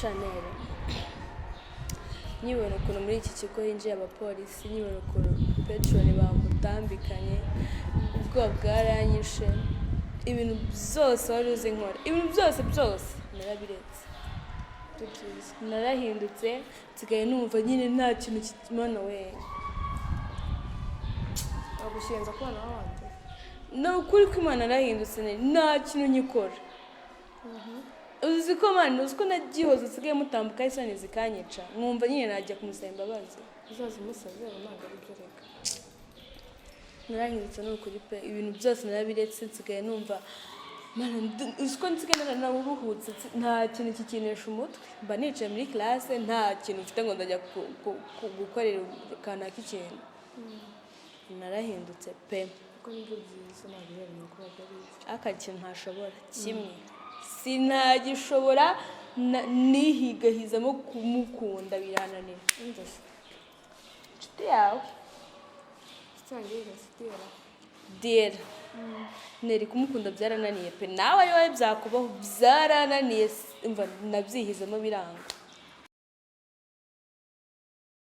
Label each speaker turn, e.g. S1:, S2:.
S1: Chanel nyibona ukuntu muri iki kigo hinjiye abapolisi nyibona ukuntu petrol bamutambikanye ubwoba bwaranyishe ibintu byose wari uzi nkora ibintu byose narabiretse narahindutse nsigaye numva nyine nta kintu kimana we
S2: agushenza kubana n'abandi
S1: no kuri kw'Imana narahindutse nta kintu nyikora uzi ko mani uzi ko nagihoze nsigaye mutambuka isoni zikanyica mwumva nyine najya kumusaba imbabazi
S2: uzaza umusazi ntabwo ari byo reka
S1: narahindutse no kuri pe ibintu byose narabiretse nsigaye numva mana uzi ko nsigaye naruhutse nta kintu kikinisha umutwe mba nicaye muri classe nta kintu mfite ngo ndajya gukorera kanaka ikintu narahindutse pe
S2: kuko nibyo byiza ntabwo rero nuko bagari
S1: akakintu ntashobora kimwe sinagishobora nihigahizamo kumukunda birananira inshuti yawe
S2: cyangwa sitera
S1: dera neri kumukunda byarananiye pe nawe yowe byakubaho byarananiye umva nabyihizemo biranga